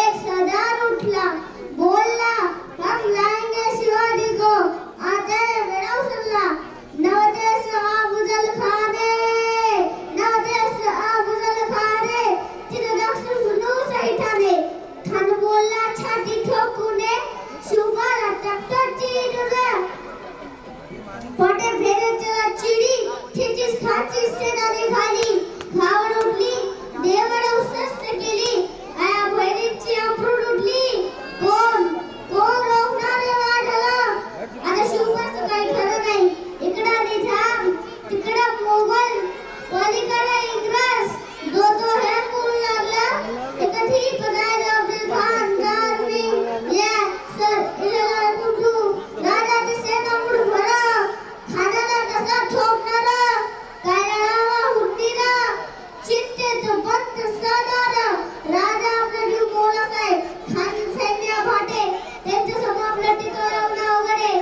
एक सरदार उठला, बोलला, हम लाएंगे शिवाजी को, आते बेड़ा उछलला, नवदेश अफजल खाने, नवदेश अफजल खाने, तिने दक्षिण सुनू सहिताने, खान बोलला छाती ठोकूने, शुभाला ट्रॅक्टर चिडूने, पोटे फेरे चला चिडी, खिचीस खाचीस सेना निघाली, खावर उठली, देवाला उस्सस्त केली, आया भैरीची अप्रूड उठली, कोण रोखणारे वाढला, आता शुभाचं काही खरं नाही, इकडं निजाम, तिकडं मोगल, पलीकडे इंग्रज, जो हे बोलू लागला, ते कधी पदायला अफजल खान जारवी, या सर इलाला कुठू, राजाची सेना मुठ भरा, खानाला कसा ठोकणारा, काय राहावा हुट्टीला, चित्तेत पंत सदार, राजा आपला जीव बोलत आहे, खान सैन्य भाटे, त्यांच्या समोर आपल्या टिकवणं अवघड आहे,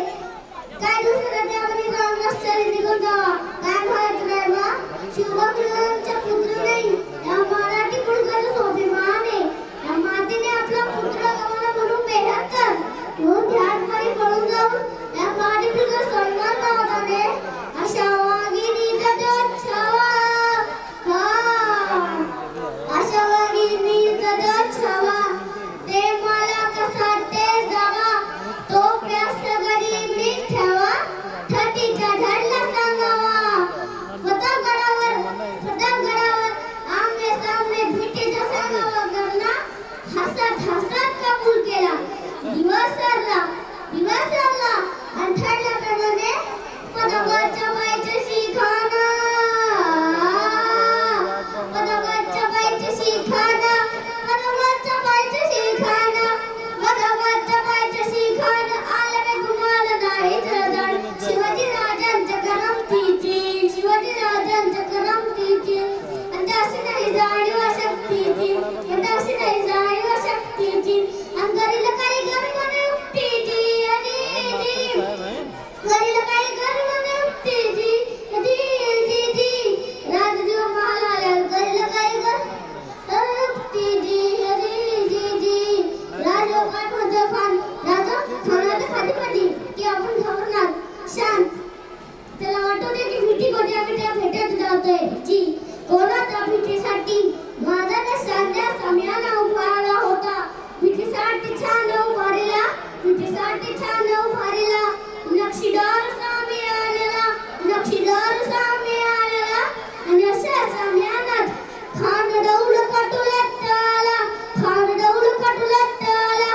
काय दुसरं त्यामध्ये जाऊन नसतरी निघून जावा, काय म्हणत रे बा, शिवभक्तांचा पुत्र नाही, या मराठी मुलगाचा स्वाभिमान आहे, या मातेने आपला पुत्र गमावला म्हणून बेहत्तर, म्हणून ध्यानमध्ये पळून जाऊन, या मराठी मुलगा सन्मान गावताने, अशा वाघिणीचा जग छावा, अशा वाघिणीचा जग छावा, ते मला कसा ते जावा, तो प्यास गरीब नीट ठेवा, छातीच्या झाडला सांगावा, प्रतापगडावर आमने सामने भेटीचा सांगावा गरला, हसत कबूल केला, दिवस सरला, आणि ठरल्याप्रमाणे पदकाच्या बाईचे शिखाना, पदकाच्या बाईचे शिखाना, पदकाच्या बाईचे शिखाना, पदकाच्या बाईचे शिखाना, आलं बे गुमान नाही जड, शिवाजी राजांच्या करमतीची, शिवाजी राजांच्या करमतीची, आणि अशी नाही जाणीव शक्तीची, आणि अशी नाही जाणीव शक्तीची, आणि करील काही गरीब उपटीची, करील काही गरीब उपटीची, राजदेव महालाला करील काही गरीब उपटीची, राजा पाठवतो खान, राजा खानाच्या खाली पडली की आपण घाबरणार, शांत, त्याला वाटू दे की भीती कोणी आम्ही त्या भेटत जातोय, जी कोणाच्या भीतीसाठी माझा त्या संध्या समयाला उभारला होता, भीतीसाठी छान उभारला, भीतीसाठी छान उभारला, नक्षीदार सामी आलेला, नक्षीदार सामी आलेला, आणि अशा समयात खान दौड कटुल्यात आला, खान दौड कटुल्यात आला,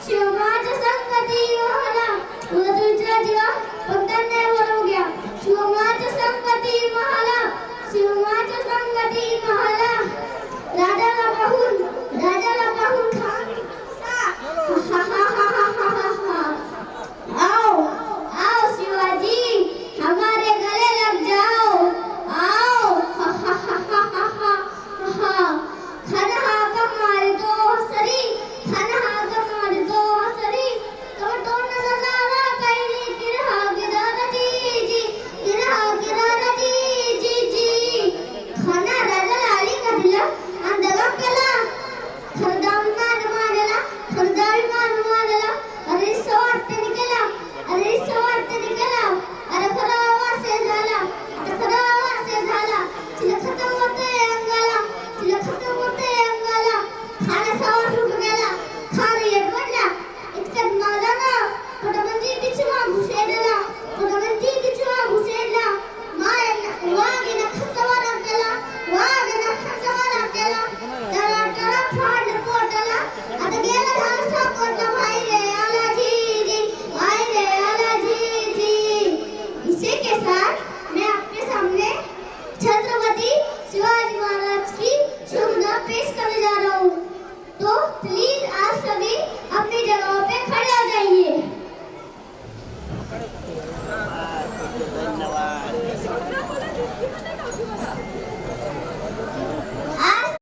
शिवमाच्या संगती मला, वधूच्या जीवा भक्तांना बोलवून घ्या, शिवमाच्या संगती मला, शिवमाच्या संगती मला, राजाला पाहून खान, आओ शिवाजी, हमारे गले लग जाओ, आओ, खान हाकम मारे तो सरी, खान हाकम मारे तो सरी, तो नजारा काही नाही, गिरा जी, खाना राजाला आली का दिला, आणि दगा केला, खरदावी मान मारला, अरे सवार्तेने केला, अरे खरा वासे झाला, आता खरा वासे झाला, तिला खतम होते अंगाला, खाना सवार फुट गेला, खान येत पडला, इतक्यात मला ना, पटमंजी किचवा घुसेडला, वाघेनं खचवारा केला, त्याला फाडलं पोटाला, आता गेला धार सापडला, भाई रे आला जी, इसी के साथ मैं आपके सामने छत्रपति शिवाजी महाराज की शुभ पेश करने जा रहा हूँ, तो प्लीज आप सभी अपनी